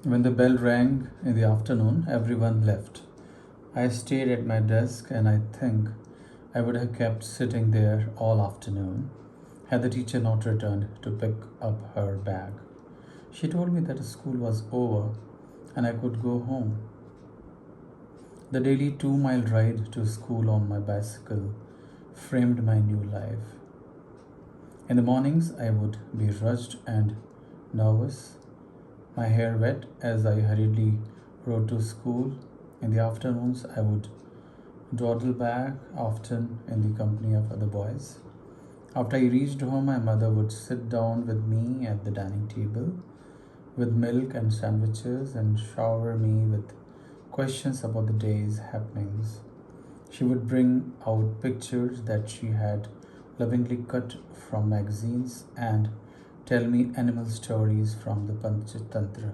When the bell rang in the afternoon, everyone left. I stayed at my desk and I think I would have kept sitting there all afternoon had the teacher not returned to pick up her bag. She told me that school was over and I could go home. The daily 2 mile ride to school on my bicycle framed my new life. In the mornings, I would be rushed and nervous, my hair wet as I hurriedly rode to school. In the afternoons, I would dawdle back, often in the company of other boys. After I reached home, my mother would sit down with me at the dining table with milk and sandwiches and shower me with questions about the day's happenings. She would bring out pictures that she had lovingly cut from magazines and tell me animal stories from the Panchatantra.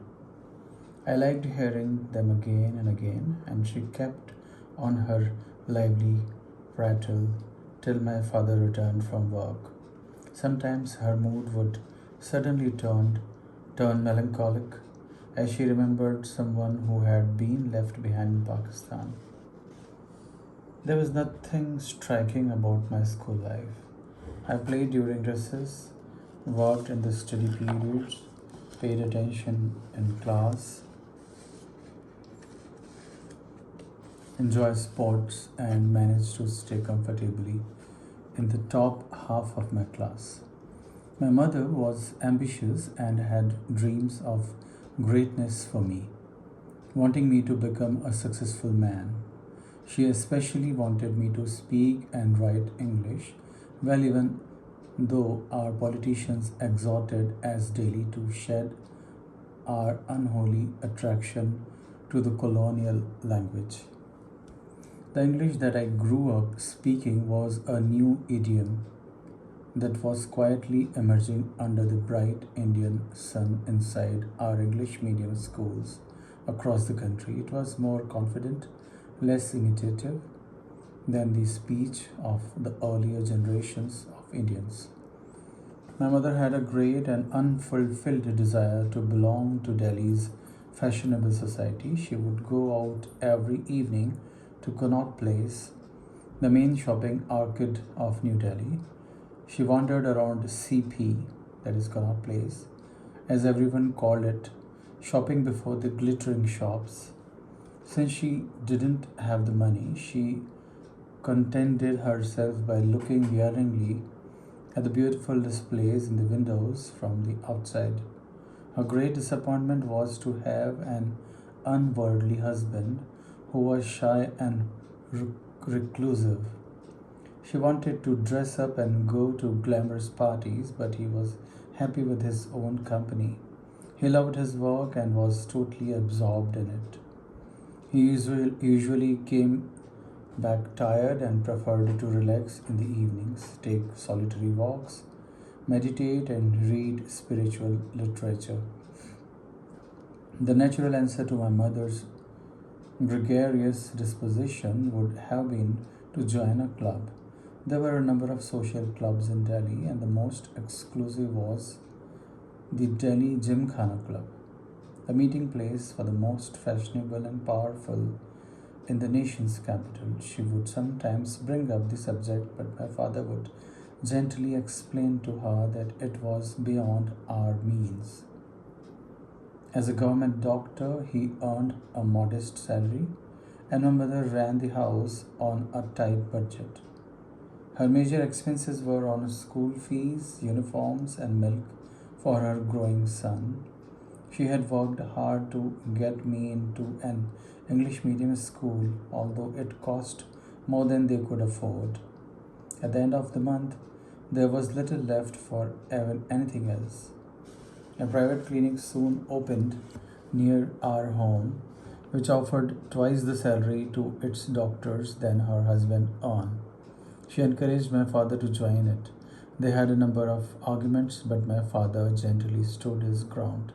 I liked hearing them again and again, and she kept on her lively prattle till my father returned from work. Sometimes her mood would suddenly turn melancholic as she remembered someone who had been left behind in Pakistan. There was nothing striking about my school life. I played during recess, worked in the study periods, paid attention in class, enjoyed sports, and managed to stay comfortably in the top half of my class. My mother was ambitious and had dreams of greatness for me, wanting me to become a successful man. She especially wanted me to speak and write English well, even though our politicians exhorted us daily to shed our unholy attraction to the colonial language. The English that I grew up speaking was a new idiom that was quietly emerging under the bright Indian sun inside our English medium schools across the country. It was more confident, less imitative than the speech of the earlier generations of Indians. My mother had a great and unfulfilled desire to belong to Delhi's fashionable society. She would go out every evening to Connaught Place, the main shopping arcade of New Delhi. She wandered around CP, that is Connaught Place, as everyone called it, shopping before the glittering shops. Since she didn't have the money, she contented herself by looking yearningly at the beautiful displays in the windows from the outside. Her great disappointment was to have an unworldly husband who was shy and reclusive. She wanted to dress up and go to glamorous parties, but he was happy with his own company. He loved his work and was totally absorbed in it. He usually came back tired and preferred to relax in the evenings, take solitary walks, meditate, and read spiritual literature. The natural answer to my mother's gregarious disposition would have been to join a club. There were a number of social clubs in Delhi, and the most exclusive was the Delhi Gymkhana Club, a meeting place for the most fashionable and powerful in the nation's capital. She would sometimes bring up the subject, but my father would gently explain to her that it was beyond our means. As a government doctor, he earned a modest salary, and my mother ran the house on a tight budget. Her major expenses were on school fees, uniforms, and milk for her growing son. She had worked hard to get me into an English medium school, although it cost more than they could afford. At the end of the month, there was little left for anything else. A private clinic soon opened near our home, which offered twice the salary to its doctors than her husband earned. She encouraged my father to join it. They had a number of arguments, but my father gently stood his ground,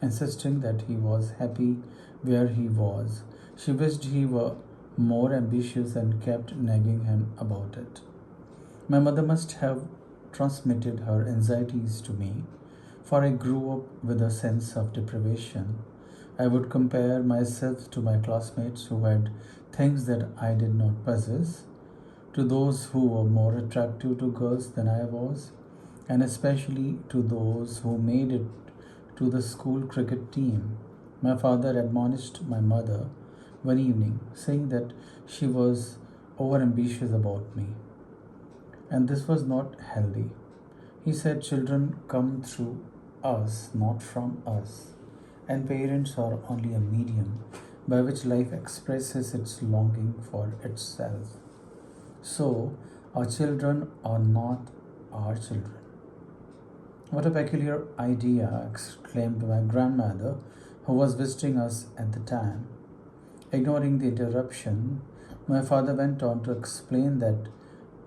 insisting that he was happy where he was. She wished he were more ambitious and kept nagging him about it. My mother must have transmitted her anxieties to me, for I grew up with a sense of deprivation I would compare myself to my classmates who had things that I did not possess, to those who were more attractive to girls than I was, and especially to those who made it to the school cricket team. My father admonished my mother one evening, saying that she was overambitious about me, and this was not healthy. He said children come through us, not from us, and parents are only a medium by which life expresses its longing for itself. So, our children are not our children. What a peculiar idea, exclaimed my grandmother, who was visiting us at the time. Ignoring the interruption, my father went on to explain that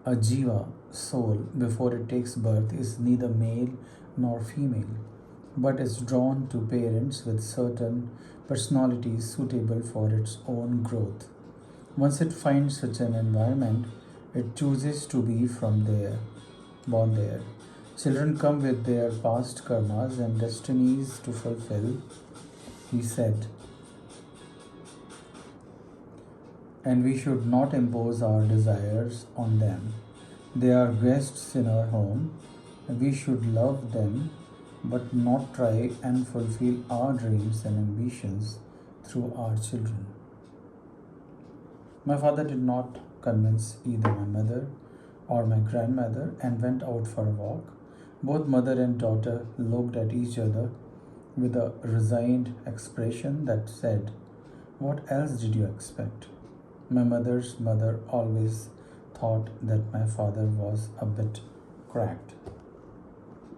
a jiva, soul, before it takes birth, is neither male nor female, but is drawn to parents with certain personalities suitable for its own growth. Once it finds such an environment, it chooses to be from there, born there. Children come with their past karmas and destinies to fulfill, he said, and we should not impose our desires on them. They are guests in our home. We should love them but not try and fulfill our dreams and ambitions through our children. My father did not convince either my mother or my grandmother and went out for a walk. Both mother and daughter looked at each other with a resigned expression that said, "What else did you expect?" My mother's mother always thought that my father was a bit cracked.